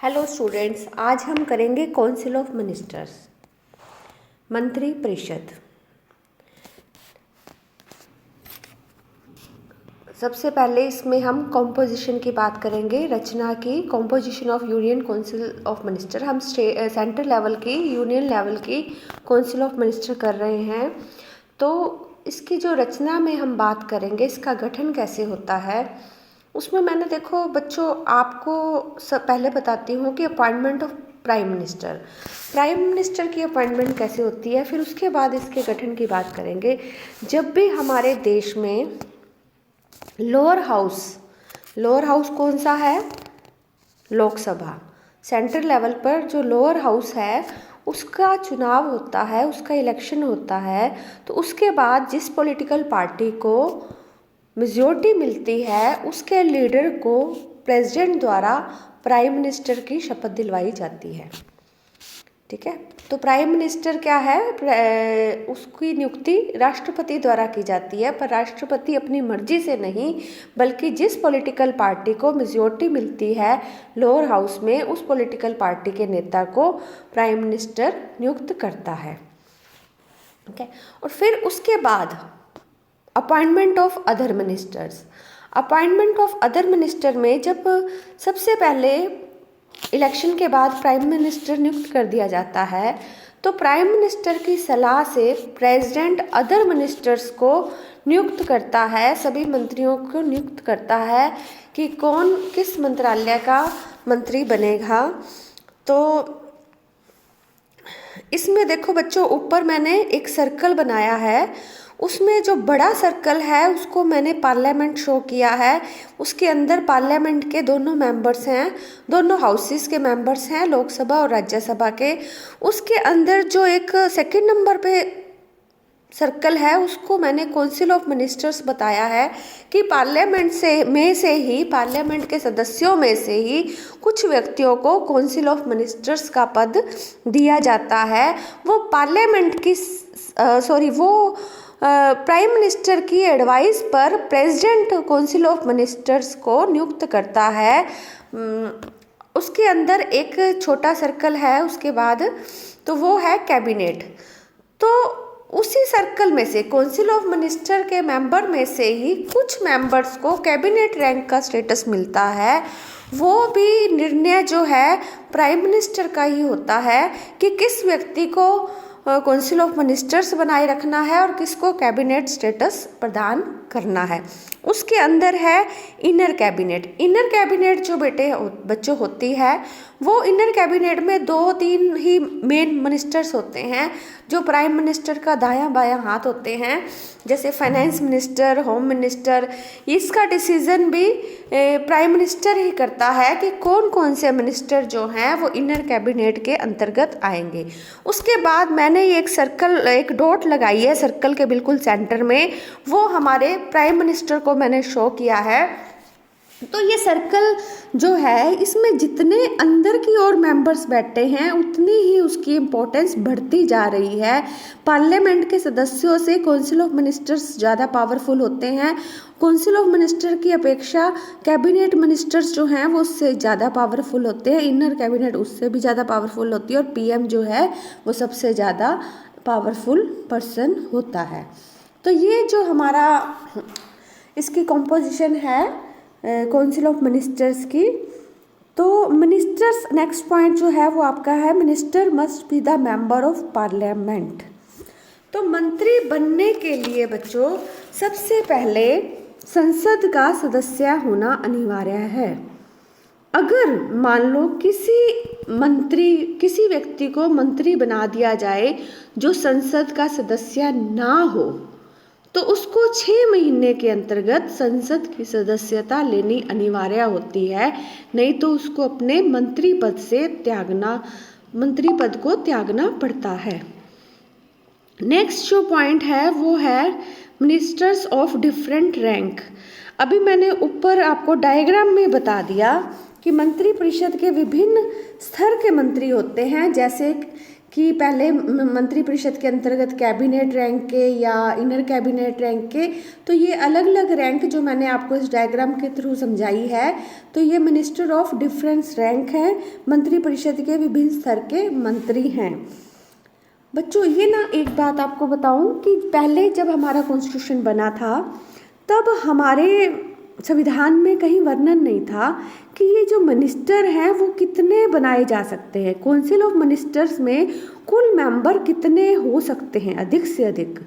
Hello students, आज हम करेंगे काउंसिल ऑफ मिनिस्टर्स, मंत्री परिषद। सबसे पहले इसमें हम कॉम्पोजिशन की बात करेंगे, रचना की। Composition of union council of minister. हम सेंट्रल लेवल की, यूनियन लेवल की काउंसिल ऑफ मिनिस्टर कर रहे हैं। तो इसकी जो रचना में हम बात करेंगे, इसका गठन कैसे होता है, उसमें मैंने देखो बच्चों आपको पहले बताती हूँ कि appointment of prime minister. Prime minister की अपॉइंटमेंट कैसे होती है, फिर उसके बाद इसके गठन की बात करेंगे। जब भी हमारे देश में लोअर हाउस कौन सा है? लोकसभा। सेंट्रल लेवल पर जो लोअर हाउस है उसका चुनाव होता है, उसका इलेक्शन होता है। तो उसके बाद जिस पॉलिटिकल पार्टी को मेजॉरिटी मिलती है उसके लीडर को प्रेसिडेंट द्वारा प्राइम मिनिस्टर की शपथ दिलवाई जाती है। ठीक है, तो प्राइम मिनिस्टर क्या है, उसकी नियुक्ति राष्ट्रपति द्वारा की जाती है, पर राष्ट्रपति अपनी मर्जी से नहीं, बल्कि जिस पॉलिटिकल पार्टी को मेजॉरिटी मिलती है लोअर हाउस में, उस पॉलिटिकल पार्टी के नेता को प्राइम मिनिस्टर नियुक्त करता है। ठीक है, और फिर उसके बाद appointment of other ministers. Appointment of other minister में जब सबसे पहले इलेक्शन के बाद प्राइम मिनिस्टर नियुक्त कर दिया जाता है, तो प्राइम मिनिस्टर की सलाह से प्रेसिडेंट अदर मिनिस्टर्स को नियुक्त करता है, सभी मंत्रियों को नियुक्त करता है कि कौन किस मंत्रालय का मंत्री बनेगा। तो इसमें देखो बच्चों, ऊपर मैंने एक सर्कल बनाया है, उसमें जो बड़ा सर्कल है उसको मैंने पार्लियामेंट शो किया है। उसके अंदर पार्लियामेंट के दोनों मेंबर्स हैं, दोनों हाउसेस के मेंबर्स हैं, लोकसभा और राज्यसभा के। उसके अंदर जो एक सेकंड नंबर पे सर्कल है उसको मैंने काउंसिल ऑफ मिनिस्टर्स बताया है कि पार्लियामेंट के सदस्यों में से ही कुछ व्यक्तियों को काउंसिल ऑफ मिनिस्टर्स का पद दिया जाता है। वो पार्लियामेंट की प्राइम मिनिस्टर की एडवाइस पर प्रेसिडेंट काउंसिल ऑफ मिनिस्टर्स को नियुक्त करता है। उसके अंदर एक छोटा सर्कल है उसके बाद, तो वो है कैबिनेट। तो उसी सर्कल में से काउंसिल ऑफ मिनिस्टर के मेंबर में से ही कुछ मेंबर्स को कैबिनेट रैंक का स्टेटस मिलता है। वो भी निर्णय जो है प्राइम मिनिस्टर का ही होता है कि किस व्यक्ति को काउंसिल ऑफ मिनिस्टर्स बनाए रखना है और किसको कैबिनेट स्टेटस प्रदान करना है। उसके अंदर है इनर कैबिनेट। इनर कैबिनेट जो बच्चों होती है, वो इनर कैबिनेट में 2-3 ही मेन मिनिस्टर्स होते हैं जो प्राइम मिनिस्टर का दायां बायां हाथ होते हैं, जैसे फाइनेंस मिनिस्टर, होम मिनिस्टर। इसका डिसीजन भी प्राइम मिनिस्टर ही करता है कि कौन कौन से मिनिस्टर जो हैं वो इनर कैबिनेट के अंतर्गत आएंगे। उसके बाद मैंने एक डॉट लगाई है सर्कल के बिल्कुल सेंटर में, वो हमारे प्राइम मिनिस्टर को मैंने शो किया है। तो ये सर्कल जो है, इसमें जितने अंदर की ओर मेंबर्स बैठे हैं उतनी ही उसकी इम्पोर्टेंस बढ़ती जा रही है। पार्लियामेंट के सदस्यों से काउंसिल ऑफ मिनिस्टर्स ज़्यादा पावरफुल होते हैं। काउंसिल ऑफ मिनिस्टर की अपेक्षा कैबिनेट मिनिस्टर्स जो हैं वो उससे ज़्यादा पावरफुल होते हैं। इनर कैबिनेट उससे भी ज़्यादा पावरफुल होती है और पीएम जो है वो सबसे ज़्यादा पावरफुल पर्सन होता है। तो ये जो हमारा इसकी कॉम्पोजिशन है काउंसिल ऑफ मिनिस्टर्स की। तो मिनिस्टर्स, नेक्स्ट पॉइंट जो है वो आपका है, minister must be the member of parliament. तो मंत्री बनने के लिए बच्चों सबसे पहले संसद का सदस्य होना अनिवार्य है। अगर मान लो किसी व्यक्ति को मंत्री बना दिया जाए जो संसद का सदस्य ना हो, तो उसको 6 महीने के अंतर्गत संसद की सदस्यता लेनी अनिवार्य होती है, नहीं तो उसको अपने मंत्री पद को त्यागना पड़ता है। नेक्स्ट जो पॉइंट है वो है मिनिस्टर्स ऑफ डिफरेंट रैंक। अभी मैंने ऊपर आपको डायग्राम में बता दिया कि मंत्री परिषद के विभिन्न स्तर के मंत्री होते हैं, जैसे कि पहले मंत्रिपरिषद के अंतर्गत कैबिनेट रैंक के या इनर कैबिनेट रैंक के, तो ये अलग अलग रैंक जो मैंने आपको इस डायग्राम के थ्रू समझाई है, तो ये मिनिस्टर ऑफ डिफरेंस रैंक हैं, मंत्रिपरिषद के विभिन्न स्तर के मंत्री हैं। बच्चों ये ना एक बात आपको बताऊं कि पहले जब हमारा कॉन्स्टिट्यूशन बना था तब हमारे संविधान में कहीं वर्णन नहीं था कि ये जो मिनिस्टर हैं वो कितने बनाए जा सकते हैं। काउंसिल ऑफ मिनिस्टर्स में कुल मेंबर कितने हो सकते हैं, अधिक से अधिक,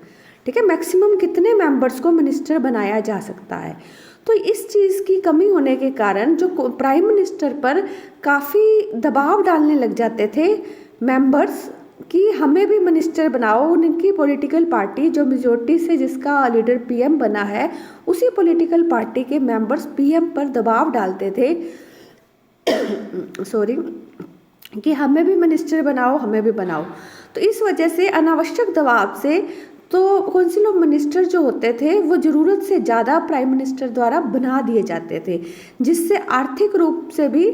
ठीक है, मैक्सिमम कितने मेंबर्स को मिनिस्टर बनाया जा सकता है। तो इस चीज़ की कमी होने के कारण जो प्राइम मिनिस्टर पर काफ़ी दबाव डालने लग जाते थे मेंबर्स कि हमें भी मिनिस्टर बनाओ, उनकी पॉलिटिकल पार्टी जो मेजोरिटी से जिसका लीडर पीएम बना है, उसी पॉलिटिकल पार्टी के मेंबर्स पीएम पर दबाव डालते थे सॉरी, कि हमें भी मिनिस्टर बनाओ, हमें भी बनाओ। तो इस वजह से अनावश्यक दबाव से तो काउंसिल ऑफ मिनिस्टर जो होते थे वो ज़रूरत से ज़्यादा प्राइम मिनिस्टर द्वारा बना दिए जाते थे, जिससे आर्थिक रूप से भी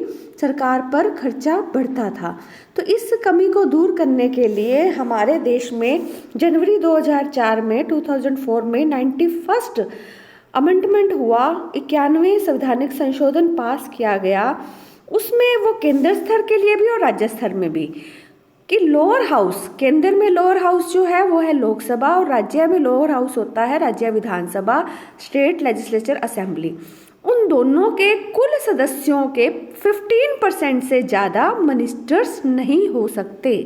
सरकार पर खर्चा बढ़ता था। तो इस कमी को दूर करने के लिए हमारे देश में जनवरी 2004 में 2004 में 91st अमेंडमेंट हुआ, 91वें संवैधानिक संशोधन पास किया गया। उसमें वो केंद्र स्तर के लिए भी और राज्य स्तर में भी कि लोअर हाउस, केंद्र में लोअर हाउस जो है वो है लोकसभा और राज्य में लोअर हाउस होता है राज्य विधानसभा, स्टेट लेजिस्लेचर असेंबली। उन दोनों के कुल सदस्यों के 15% से ज़्यादा मिनिस्टर्स नहीं हो सकते,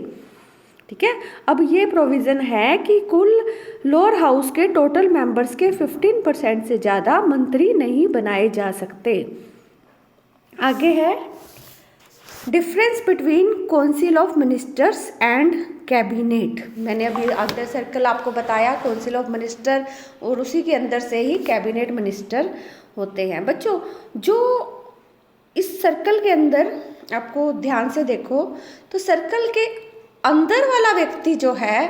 ठीक है। अब ये प्रोविज़न है कि कुल लोअर हाउस के टोटल मेंबर्स के 15% से ज़्यादा मंत्री नहीं बनाए जा सकते। आगे है difference between council of ministers and cabinet. मैंने अभी आउटर सर्कल आपको बताया काउंसिल ऑफ मिनिस्टर और उसी के अंदर से ही कैबिनेट मिनिस्टर होते हैं। बच्चों जो इस सर्कल के अंदर आपको ध्यान से देखो तो सर्कल के अंदर वाला व्यक्ति जो है,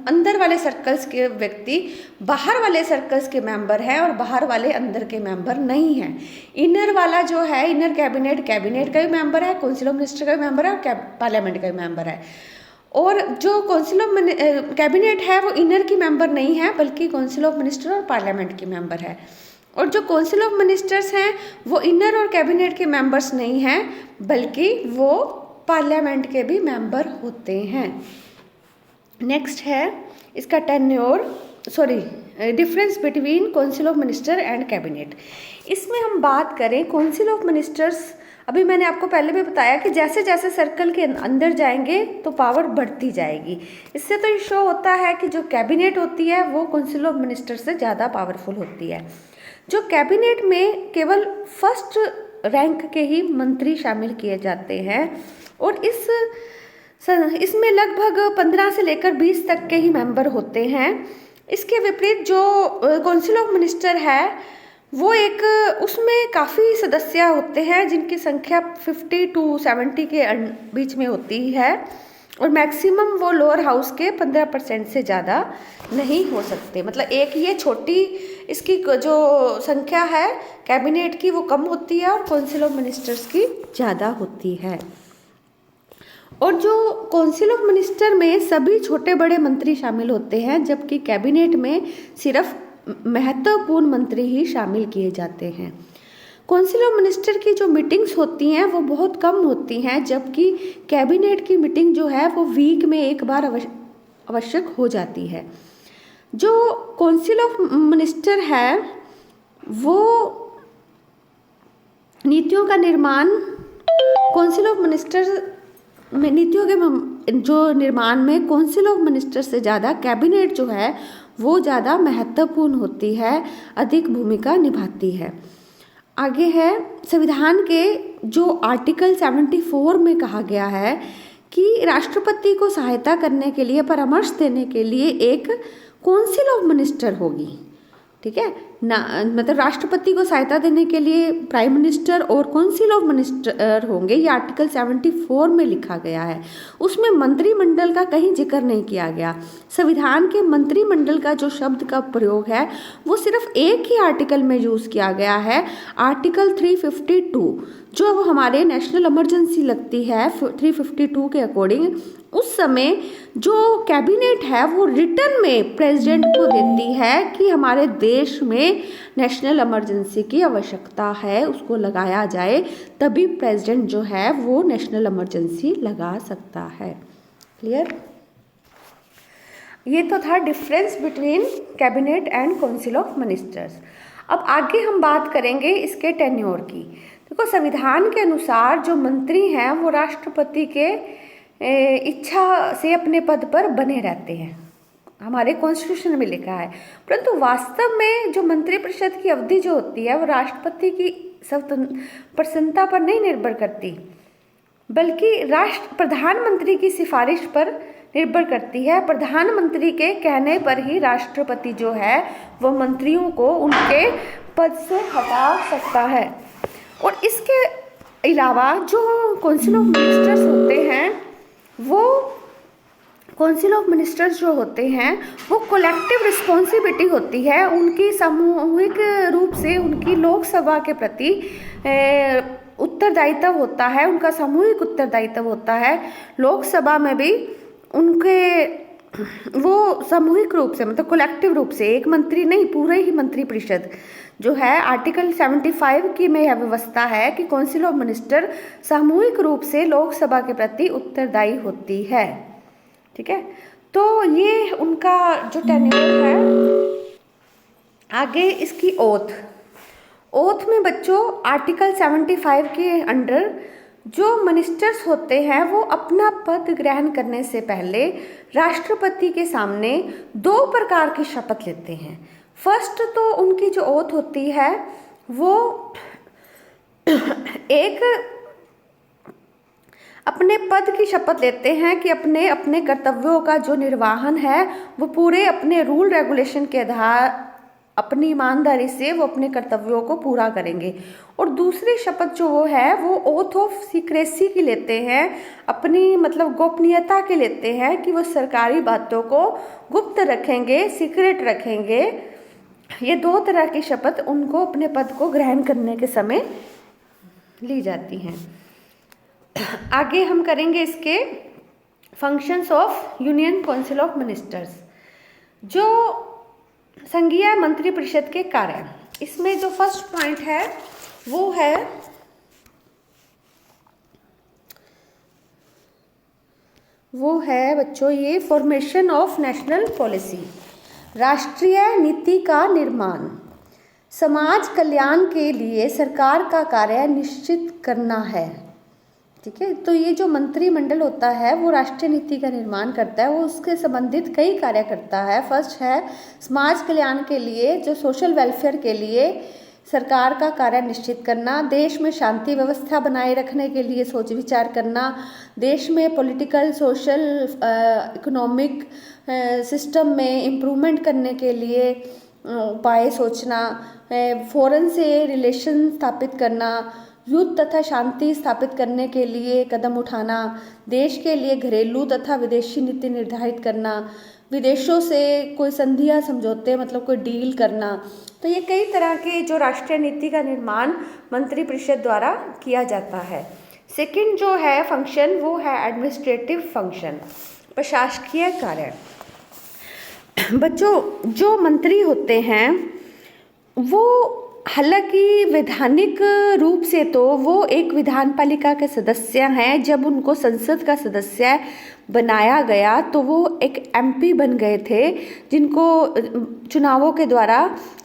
अंदर वाले सर्कल्स के व्यक्ति बाहर वाले सर्कल्स के मेंबर हैं और बाहर वाले अंदर के मेंबर नहीं हैं। इनर वाला जो है, इनर कैबिनेट, कैबिनेट का भी मेंबर है, काउंसिल ऑफ मिनिस्टर का भी मेंबर है और पार्लियामेंट का भी मेंबर है। और जो काउंसिल ऑफ कैबिनेट है वो इनर की मेंबर नहीं है बल्कि काउंसिल ऑफ मिनिस्टर और पार्लियामेंट की मेंबर है। और जो काउंसिल ऑफ मिनिस्टर्स हैं वो इनर और कैबिनेट के मेंबर्स नहीं हैं बल्कि वो पार्लियामेंट के भी मेंबर होते हैं। नेक्स्ट है इसका tenure, difference between council of minister and cabinet. इसमें हम बात करें काउंसिल ऑफ मिनिस्टर्स, अभी मैंने आपको पहले भी बताया कि जैसे जैसे सर्कल के अंदर जाएंगे तो पावर बढ़ती जाएगी। इससे तो ये शो होता है कि जो कैबिनेट होती है वो काउंसिल ऑफ मिनिस्टर से ज़्यादा पावरफुल होती है। जो कैबिनेट में केवल फर्स्ट रैंक के ही मंत्री शामिल किए जाते हैं और इसमें लगभग 15 से लेकर 20 तक के ही मेंबर होते हैं। इसके विपरीत जो काउंसिल ऑफ मिनिस्टर है वो एक, उसमें काफ़ी सदस्य होते हैं जिनकी संख्या 50 to 70 के बीच में होती है और मैक्सिमम वो लोअर हाउस के 15% से ज़्यादा नहीं हो सकते। मतलब एक ये छोटी इसकी जो संख्या है कैबिनेट की वो कम होती है और काउंसिल ऑफ मिनिस्टर्स की ज़्यादा होती है। और जो काउंसिल ऑफ मिनिस्टर में सभी छोटे बड़े मंत्री शामिल होते हैं जबकि कैबिनेट में सिर्फ महत्वपूर्ण मंत्री ही शामिल किए जाते हैं। काउंसिल ऑफ मिनिस्टर की जो मीटिंग्स होती हैं वो बहुत कम होती हैं जबकि कैबिनेट की मीटिंग जो है वो वीक में एक बार आवश्यक हो जाती है। जो काउंसिल ऑफ मिनिस्टर है वो नीतियों का निर्माण, काउंसिल ऑफ मिनिस्टर में नीतियों के जो निर्माण में काउंसिल ऑफ मिनिस्टर से ज़्यादा कैबिनेट जो है वो ज़्यादा महत्वपूर्ण होती है, अधिक भूमिका निभाती है। आगे है संविधान के जो आर्टिकल 74 में कहा गया है कि राष्ट्रपति को सहायता करने के लिए, परामर्श देने के लिए एक काउंसिल ऑफ मिनिस्टर होगी, ठीक है। ना मतलब राष्ट्रपति को सहायता देने के लिए प्राइम मिनिस्टर और काउंसिल ऑफ मिनिस्टर होंगे, ये आर्टिकल 74 में लिखा गया है। उसमें मंत्रिमंडल का कहीं जिक्र नहीं किया गया। संविधान के मंत्रिमंडल का जो शब्द का प्रयोग है वो सिर्फ एक ही आर्टिकल में यूज़ किया गया है, आर्टिकल 352, जो हमारे नेशनल इमरजेंसी लगती है 352 के अकॉर्डिंग। उस समय जो कैबिनेट है वो रिटर्न में प्रेसिडेंट को देती है कि हमारे देश में नेशनल इमरजेंसी की आवश्यकता है, उसको लगाया जाए, तभी प्रेसिडेंट जो है वो नेशनल इमरजेंसी लगा सकता है। क्लियर? ये तो था difference between cabinet and council of ministers. अब आगे हम बात करेंगे इसके टेन्योर की। देखो, संविधान के अनुसार जो मंत्री हैं वो राष्ट्रपति के इच्छा से अपने पद पर बने रहते हैं, हमारे कॉन्स्टिट्यूशन में लिखा है। परंतु वास्तव में जो मंत्रिपरिषद की अवधि जो होती है वो राष्ट्रपति की प्रसन्नता पर नहीं निर्भर करती, बल्कि प्रधानमंत्री की सिफारिश पर निर्भर करती है। प्रधानमंत्री के कहने पर ही राष्ट्रपति जो है वो मंत्रियों को उनके पद से हटा सकता है। और इसके अलावा जो काउंसिल ऑफ मिनिस्टर्स होते हैं वो काउंसिल ऑफ मिनिस्टर्स जो होते हैं वो कलेक्टिव रिस्पॉन्सिबिलिटी होती है उनकी, सामूहिक रूप से उनकी लोकसभा के प्रति उत्तरदायित्व होता है, उनका सामूहिक उत्तरदायित्व होता है। लोकसभा में भी उनके वो सामूहिक रूप से मतलब कलेक्टिव रूप से, एक मंत्री नहीं, पूरे ही मंत्रिपरिषद जो है आर्टिकल 75 की में यह व्यवस्था है कि काउंसिल ऑफ मिनिस्टर सामूहिक रूप से लोकसभा के प्रति उत्तरदायी होती है। ठीक है, तो ये उनका जो टेन्योर है। आगे इसकी ओथ में बच्चों आर्टिकल 75 के अंडर जो मिनिस्टर्स होते हैं वो अपना पद ग्रहण करने से पहले राष्ट्रपति के सामने 2 प्रकार की शपथ लेते हैं। फर्स्ट तो उनकी जो ओथ होती है वो एक अपने पद की शपथ लेते हैं कि अपने अपने कर्तव्यों का जो निर्वाहन है वो पूरे अपने रूल रेगुलेशन के आधार अपनी ईमानदारी से वो अपने कर्तव्यों को पूरा करेंगे। और दूसरी शपथ जो वो है वो ओथ ऑफ सीक्रेसी की लेते हैं, अपनी मतलब गोपनीयता के लेते हैं कि वो सरकारी बातों को गुप्त रखेंगे, सीक्रेट रखेंगे। ये 2 तरह की शपथ उनको अपने पद को ग्रहण करने के समय ली जाती हैं। आगे हम करेंगे इसके functions of union council of ministers, जो संघीय मंत्रिपरिषद के कार्य। इसमें जो फर्स्ट पॉइंट है वो है बच्चों ये फॉर्मेशन ऑफ नेशनल पॉलिसी, राष्ट्रीय नीति का निर्माण, समाज कल्याण के लिए सरकार का कार्य निश्चित करना है। ठीक है, तो ये जो मंत्रिमंडल होता है वो राष्ट्रीय नीति का निर्माण करता है, वो उसके संबंधित कई कार्य करता है। फर्स्ट है समाज कल्याण के लिए, जो सोशल वेलफेयर के लिए सरकार का कार्य निश्चित करना, देश में शांति व्यवस्था बनाए रखने के लिए सोच विचार करना, देश में पॉलिटिकल, सोशल, इकोनॉमिक सिस्टम में इम्प्रूवमेंट करने के लिए उपाय सोचना, फॉरेन से रिलेशन स्थापित करना, युद्ध तथा शांति स्थापित करने के लिए कदम उठाना, देश के लिए घरेलू तथा विदेशी नीति निर्धारित करना, विदेशों से कोई संधि या समझौते मतलब कोई डील करना। तो ये कई तरह के जो राष्ट्रीय नीति का निर्माण मंत्रिपरिषद द्वारा किया जाता है। सेकंड जो है फंक्शन वो है एडमिनिस्ट्रेटिव फंक्शन, प्रशासकीय कार्य। बच्चों जो मंत्री होते हैं वो हालांकि वैधानिक रूप से तो वो एक विधानपालिका के सदस्य हैं। जब उनको संसद का सदस्य बनाया गया तो वो एक एमपी बन गए थे, जिनको चुनावों के द्वारा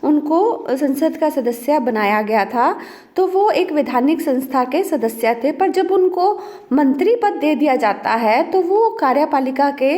उनको संसद का सदस्य बनाया गया था। तो वो एक वैधानिक संस्था के सदस्य थे, पर जब उनको मंत्री पद दे दिया जाता है तो वो कार्यपालिका के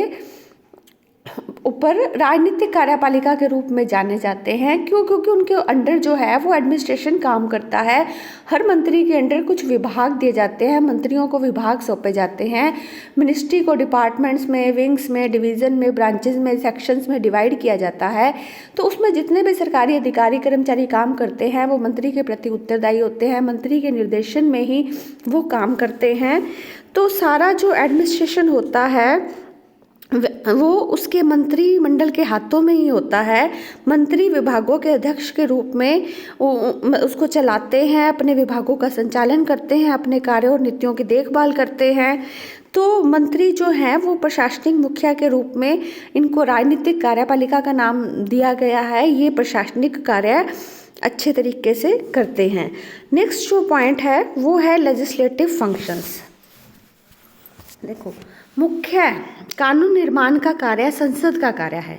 ऊपर राजनीतिक कार्यपालिका के रूप में जाने जाते हैं। क्यों? क्योंकि उनके अंडर जो है वो एडमिनिस्ट्रेशन काम करता है। हर मंत्री के अंडर कुछ विभाग दिए जाते हैं, मंत्रियों को विभाग सौंपे जाते हैं। मिनिस्ट्री को डिपार्टमेंट्स में, विंग्स में, डिवीज़न में, ब्रांचेस में, सेक्शंस में डिवाइड किया जाता है। तो उसमें जितने भी सरकारी अधिकारी कर्मचारी काम करते हैं वो मंत्री के प्रति उत्तरदायी होते हैं, मंत्री के निर्देशन में ही वो काम करते हैं। तो सारा जो एडमिनिस्ट्रेशन होता है वो उसके मंत्रिमंडल के हाथों में ही होता है। मंत्री विभागों के अध्यक्ष के रूप में उसको चलाते हैं, अपने विभागों का संचालन करते हैं, अपने कार्यों और नीतियों की देखभाल करते हैं। तो मंत्री जो हैं वो प्रशासनिक मुखिया के रूप में, इनको राजनीतिक कार्यपालिका का नाम दिया गया है। ये प्रशासनिक कार्य अच्छे तरीके से करते हैं। नेक्स्ट जो पॉइंट है वो है लेजिस्लेटिव फंक्शंस। देखो, मुख्य कानून निर्माण का कार्य संसद का कार्य है।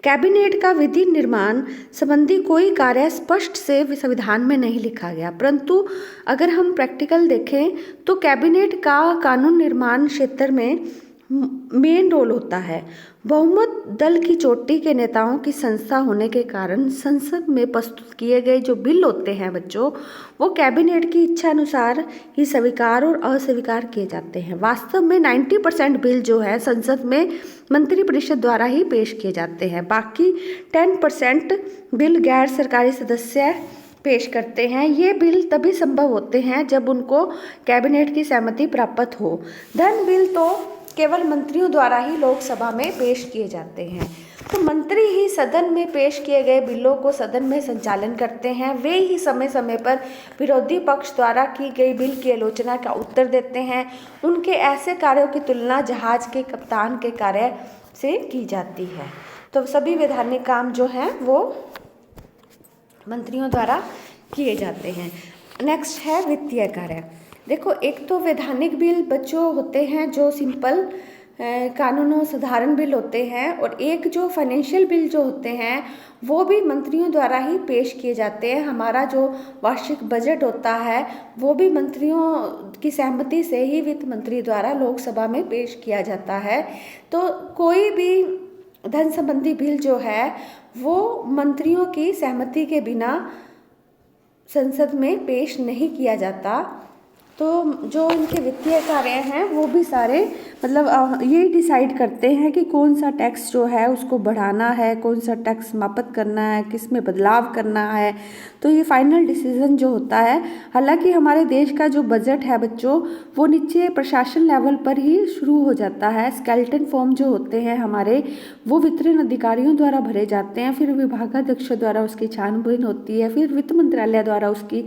कैबिनेट का विधि निर्माण संबंधी कोई कार्य स्पष्ट से संविधान में नहीं लिखा गया, परंतु अगर हम प्रैक्टिकल देखें तो कैबिनेट का कानून निर्माण क्षेत्र में मेन रोल होता है। बहुमत दल की चोटी के नेताओं की संस्था होने के कारण संसद में प्रस्तुत किए गए जो बिल होते हैं बच्चों, वो कैबिनेट की इच्छा अनुसार ही स्वीकार और अस्वीकार किए जाते हैं। वास्तव में 90% बिल जो है संसद में मंत्रिपरिषद द्वारा ही पेश किए जाते हैं। बाकी 10% बिल गैर सरकारी सदस्य पेश करते हैं। ये बिल तभी संभव होते हैं जब उनको कैबिनेट की सहमति प्राप्त हो। धन बिल तो केवल मंत्रियों द्वारा ही लोकसभा में पेश किए जाते हैं। तो मंत्री ही सदन में पेश किए गए बिलों को सदन में संचालन करते हैं। वे ही समय समय पर विरोधी पक्ष द्वारा की गई बिल की आलोचना का उत्तर देते हैं। उनके ऐसे कार्यों की तुलना जहाज के कप्तान के कार्य से की जाती है। तो सभी वैधानिक काम जो हैं वो मंत्रियों द्वारा किए जाते हैं। नेक्स्ट है वित्तीय कार्य। देखो, एक तो वैधानिक बिल बच्चों होते हैं जो सिंपल कानूनों साधारण बिल होते हैं, और एक जो फाइनेंशियल बिल जो होते हैं वो भी मंत्रियों द्वारा ही पेश किए जाते हैं। हमारा जो वार्षिक बजट होता है वो भी मंत्रियों की सहमति से ही वित्त मंत्री द्वारा लोकसभा में पेश किया जाता है। तो कोई भी धन संबंधी बिल जो है वो मंत्रियों की सहमति के बिना संसद में पेश नहीं किया जाता। तो जो इनके वित्तीय कार्य हैं वो भी सारे मतलब ये डिसाइड करते हैं कि कौन सा टैक्स जो है उसको बढ़ाना है, कौन सा टैक्स समाप्त करना है, किस में बदलाव करना है। तो ये फाइनल डिसीजन जो होता है। हालांकि हमारे देश का जो बजट है बच्चों वो नीचे प्रशासन लेवल पर ही शुरू हो जाता है। स्केलेटन फॉर्म जो होते हैं हमारे वो वितरण अधिकारियों द्वारा भरे जाते हैं, फिर विभागाध्यक्ष द्वारा उसकी छानबीन होती है, फिर वित्त मंत्रालय द्वारा उसकी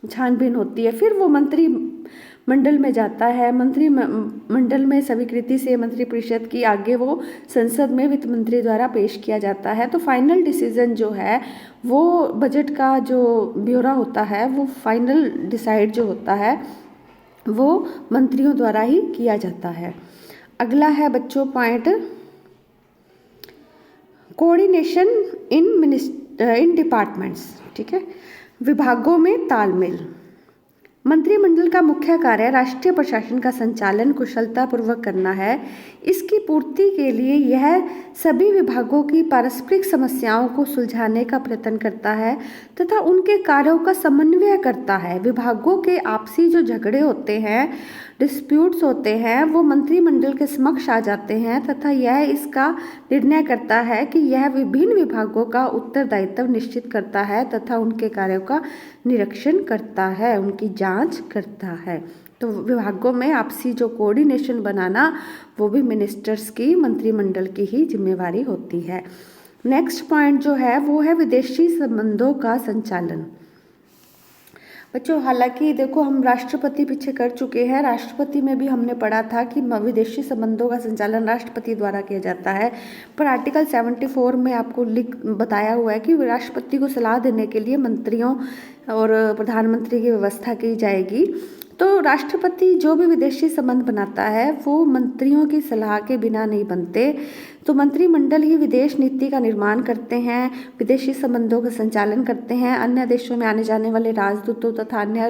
छानबीन होती है, फिर वो मंत्रिमंडल में जाता है। मंत्रिमंडल में स्वीकृति से मंत्रिपरिषद की आगे वो संसद में वित्त मंत्री द्वारा पेश किया जाता है। तो फाइनल डिसीजन जो है वो बजट का जो ब्यौरा होता है वो फाइनल डिसाइड जो होता है वो मंत्रियों द्वारा ही किया जाता है। अगला है बच्चों पॉइंट कोऑर्डिनेशन इन डिपार्टमेंट्स। ठीक है, विभागों में तालमेल। मंत्रिमंडल का मुख्य कार्य राष्ट्रीय प्रशासन का संचालन कुशलतापूर्वक करना है। इसकी पूर्ति के लिए यह सभी विभागों की पारस्परिक समस्याओं को सुलझाने का प्रयत्न करता है तथा उनके कार्यों का समन्वय करता है। विभागों के आपसी जो झगड़े होते हैं, डिस्प्यूट्स होते हैं, वो मंत्रिमंडल के समक्ष आ जाते हैं तथा यह इसका निर्णय करता है कि यह विभिन्न विभागों का उत्तरदायित्व निश्चित करता है तथा उनके कार्यों का निरीक्षण करता है, उनकी जांच करता है। तो विभागों में आपसी जो कोऑर्डिनेशन बनाना वो भी मिनिस्टर्स की, मंत्रिमंडल की ही जिम्मेवारी होती है। नेक्स्ट पॉइंट जो है वो है विदेशी संबंधों का संचालन। बच्चों, हालांकि देखो हम राष्ट्रपति पीछे कर चुके हैं, राष्ट्रपति में भी हमने पढ़ा था कि विदेशी संबंधों का संचालन राष्ट्रपति द्वारा किया जाता है, पर आर्टिकल 74 में आपको बताया हुआ है कि राष्ट्रपति को सलाह देने के लिए मंत्रियों और प्रधानमंत्री की व्यवस्था की जाएगी। तो राष्ट्रपति जो भी विदेशी संबंध बनाता है वो मंत्रियों की सलाह के बिना नहीं बनते। तो मंत्रिमंडल ही विदेश नीति का निर्माण करते हैं, विदेशी संबंधों का संचालन करते हैं। अन्य देशों में आने जाने वाले राजदूतों तथा अन्य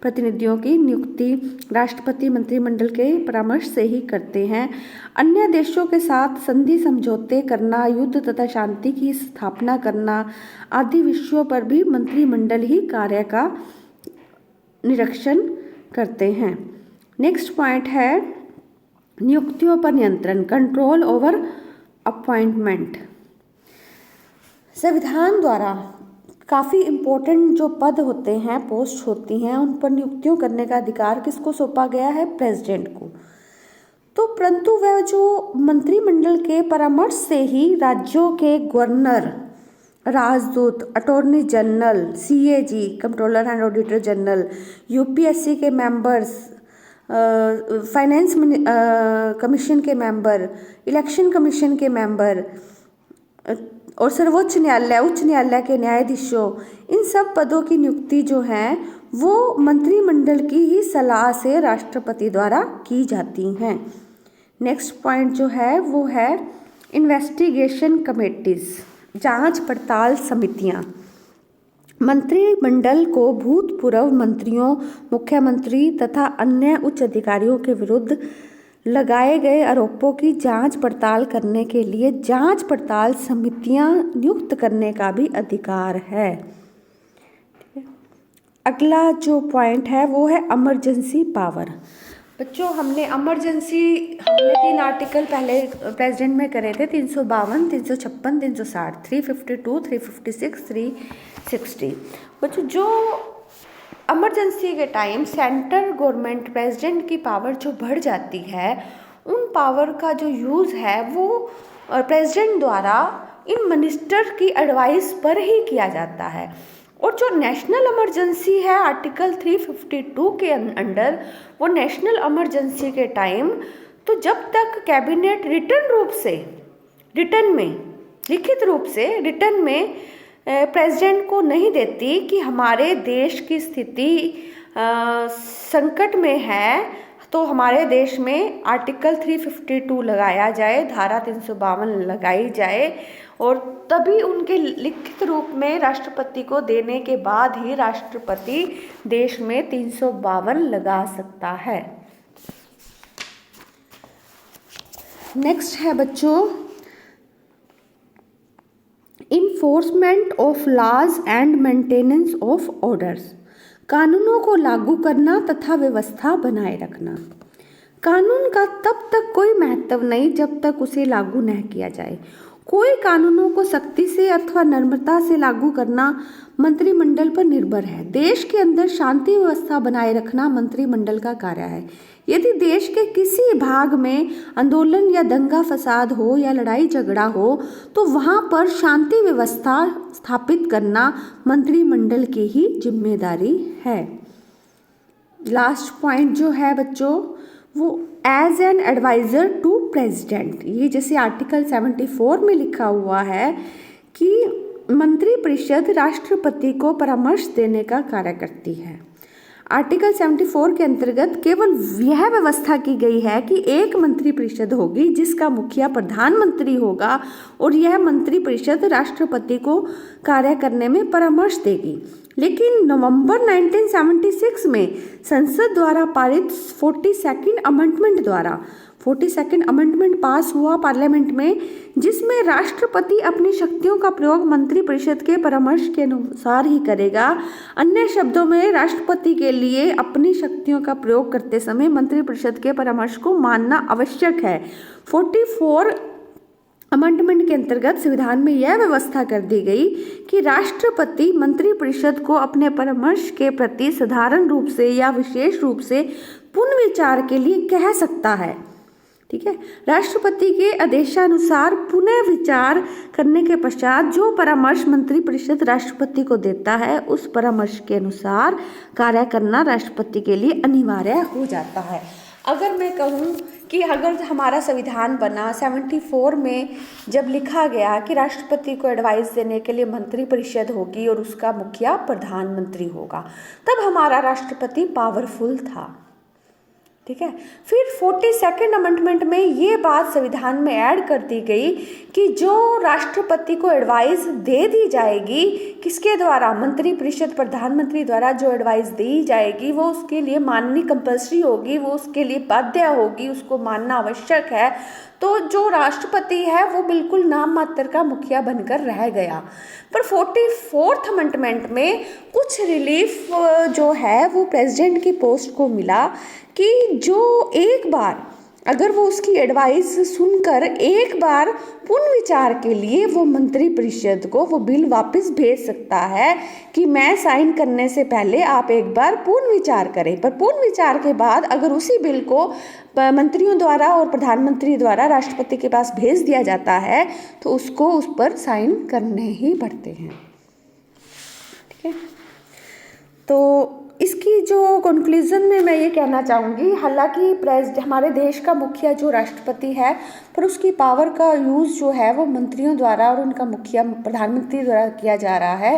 प्रतिनिधियों की नियुक्ति राष्ट्रपति मंत्रिमंडल के परामर्श से ही करते हैं। अन्य देशों के साथ संधि समझौते करना, युद्ध तथा शांति की स्थापना करना आदि विषयों पर भी मंत्रिमंडल ही कार्य का निरीक्षण करते हैं। नेक्स्ट पॉइंट है नियुक्तियों पर नियंत्रण, कंट्रोल ओवर अपॉइंटमेंट। संविधान द्वारा काफ़ी इम्पोर्टेंट जो पद होते हैं, पोस्ट होती हैं, उन पर नियुक्तियों करने का अधिकार किसको सौंपा गया है? प्रेसिडेंट को। तो परंतु वह जो मंत्रिमंडल के परामर्श से ही राज्यों के गवर्नर, राजदूत, attorney general, CAG controller and auditor general, UPSC के मेंबर्स, फाइनेंस कमीशन के मेंबर, इलेक्शन कमीशन के मेंबर और सर्वोच्च न्यायालय, उच्च न्यायालय के न्यायाधीशों, इन सब पदों की नियुक्ति जो है वो मंत्रिमंडल की ही सलाह से राष्ट्रपति द्वारा की जाती हैं। नेक्स्ट पॉइंट जो है वो है इन्वेस्टिगेशन कमेटीज, जांच पड़ताल समितियां। मंत्रिमंडल को भूतपूर्व मंत्रियों, मुख्यमंत्री तथा अन्य उच्च अधिकारियों के विरुद्ध लगाए गए आरोपों की जांच पड़ताल करने के लिए जांच पड़ताल समितियां नियुक्त करने का भी अधिकार है। अगला जो पॉइंट है वो है इमरजेंसी पावर। बच्चों हमने 3 आर्टिकल पहले प्रेसिडेंट में करे थे, 352, 356, 360, 352, 356, 360। बच्चों जो इमरजेंसी के टाइम सेंट्रल गवर्नमेंट प्रेसिडेंट की पावर जो बढ़ जाती है, उन पावर का जो यूज़ है वो प्रेसिडेंट द्वारा इन मिनिस्टर की एडवाइस पर ही किया जाता है। और जो नेशनल इमरजेंसी है आर्टिकल 352 के अंडर, वो नेशनल इमरजेंसी के टाइम तो जब तक कैबिनेट लिखित रूप से रिटर्न में प्रेसिडेंट को नहीं देती कि हमारे देश की स्थिति संकट में है, तो हमारे देश में आर्टिकल 352 लगाया जाए, धारा 352 लगाई जाए, और तभी उनके लिखित रूप में राष्ट्रपति को देने के बाद ही राष्ट्रपति देश में 352 लगा सकता है। नेक्स्ट है बच्चों enforcement of laws and maintenance of orders, कानूनों को लागू करना तथा व्यवस्था बनाए रखना। कानून का तब तक कोई महत्व नहीं जब तक उसे लागू न किया जाए। कोई कानूनों को सख्ती से अथवा नम्रता से लागू करना मंत्रिमंडल पर निर्भर है। देश के अंदर शांति व्यवस्था बनाए रखना मंत्रिमंडल का कार्य है। यदि देश के किसी भाग में आंदोलन या दंगा फसाद हो या लड़ाई झगड़ा हो तो वहां पर शांति व्यवस्था स्थापित करना मंत्रिमंडल की ही जिम्मेदारी है। लास्ट पॉइंट जो है बच्चों वो as an advisor to president, ये जैसे आर्टिकल 74 में लिखा हुआ है कि मंत्रिपरिषद राष्ट्रपति को परामर्श देने का कार्य करती है। आर्टिकल 74 के अंतर्गत केवल यह व्यवस्था की गई है कि एक मंत्रिपरिषद होगी जिसका मुखिया प्रधानमंत्री होगा और यह मंत्रिपरिषद राष्ट्रपति को कार्य करने में परामर्श देगी। लेकिन नवंबर 1976 में संसद द्वारा पारित 42nd अमेंडमेंट पास हुआ पार्लियामेंट में, जिसमें राष्ट्रपति अपनी शक्तियों का प्रयोग मंत्रिपरिषद के परामर्श के अनुसार ही करेगा। अन्य शब्दों में राष्ट्रपति के लिए अपनी शक्तियों का प्रयोग करते समय मंत्रिपरिषद के परामर्श को मानना आवश्यक है। 44 अमेंडमेंट के अंतर्गत संविधान में यह व्यवस्था कर दी गई कि राष्ट्रपति मंत्रिपरिषद को अपने परामर्श के प्रति साधारण रूप से या विशेष रूप से पुनर्विचार के लिए कह सकता है। ठीक है, राष्ट्रपति के आदेशानुसार पुनः विचार करने के पश्चात जो परामर्श मंत्रिपरिषद राष्ट्रपति को देता है उस परामर्श के अनुसार कार्य करना राष्ट्रपति के लिए अनिवार्य हो जाता है। अगर मैं कहूँ कि अगर हमारा संविधान बना 74 में, जब लिखा गया कि राष्ट्रपति को एडवाइस देने के लिए मंत्रिपरिषद होगी और उसका मुखिया प्रधानमंत्री होगा, तब हमारा राष्ट्रपति पावरफुल था। ठीक है। फिर 42nd अमेंडमेंट में ये बात संविधान में ऐड कर दी गई कि जो राष्ट्रपति को एडवाइस दे दी जाएगी, किसके द्वारा, मंत्रिपरिषद प्रधानमंत्री द्वारा जो एडवाइस दी जाएगी वो उसके लिए माननी कंपल्सरी होगी, वो उसके लिए बाध्य होगी, उसको मानना आवश्यक है। तो जो राष्ट्रपति है वो बिल्कुल नाम मात्र का मुखिया बनकर रह गया। पर 44th अमेंडमेंट में कुछ रिलीफ जो है वो प्रेसिडेंट की पोस्ट को मिला कि जो एक बार अगर वो उसकी एडवाइस सुनकर एक बार पुनः विचार के लिए वो मंत्रिपरिषद को वो बिल वापस भेज सकता है कि मैं साइन करने से पहले आप एक बार पुनः विचार करें। पर पुनः विचार के बाद अगर उसी बिल को मंत्रियों द्वारा और प्रधानमंत्री द्वारा राष्ट्रपति के पास भेज दिया जाता है तो उसको उस पर साइन करने ही पड़ते हैं। ठीक है। तो इसकी जो कंक्लूजन में मैं ये कहना चाहूँगी, हालांकि हमारे देश का मुखिया जो राष्ट्रपति है, पर उसकी पावर का यूज़ जो है वो मंत्रियों द्वारा और उनका मुखिया प्रधानमंत्री द्वारा किया जा रहा है।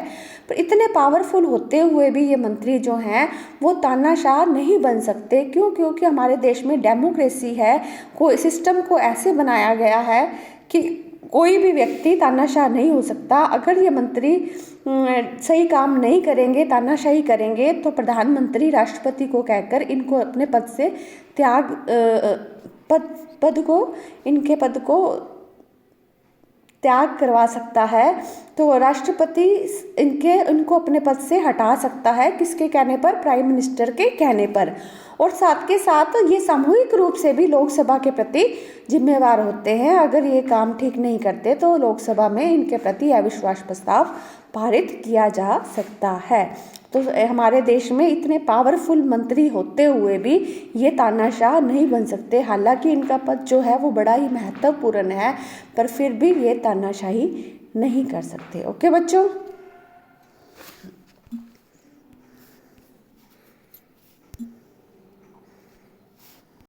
पर इतने पावरफुल होते हुए भी ये मंत्री जो हैं वो तानाशाह नहीं बन सकते। क्यों? क्योंकि हमारे देश में डेमोक्रेसी है, कोई सिस्टम को ऐसे बनाया गया है कि कोई भी व्यक्ति तानाशाह नहीं हो सकता। अगर ये मंत्री सही काम नहीं करेंगे, तानाशाही करेंगे, तो प्रधानमंत्री राष्ट्रपति को कहकर इनको अपने पद से इनके पद को त्याग करवा सकता है। तो राष्ट्रपति इनको अपने पद से हटा सकता है। किसके कहने पर? प्राइम मिनिस्टर के कहने पर। और साथ के साथ ये सामूहिक रूप से भी लोकसभा के प्रति जिम्मेवार होते हैं। अगर ये काम ठीक नहीं करते तो लोकसभा में इनके प्रति अविश्वास प्रस्ताव पारित किया जा सकता है। तो हमारे देश में इतने पावरफुल मंत्री होते हुए भी ये तानाशाह नहीं बन सकते। हालांकि इनका पद जो है वो बड़ा ही महत्वपूर्ण है, पर फिर भी ये तानाशाही नहीं कर सकते। ओके बच्चों।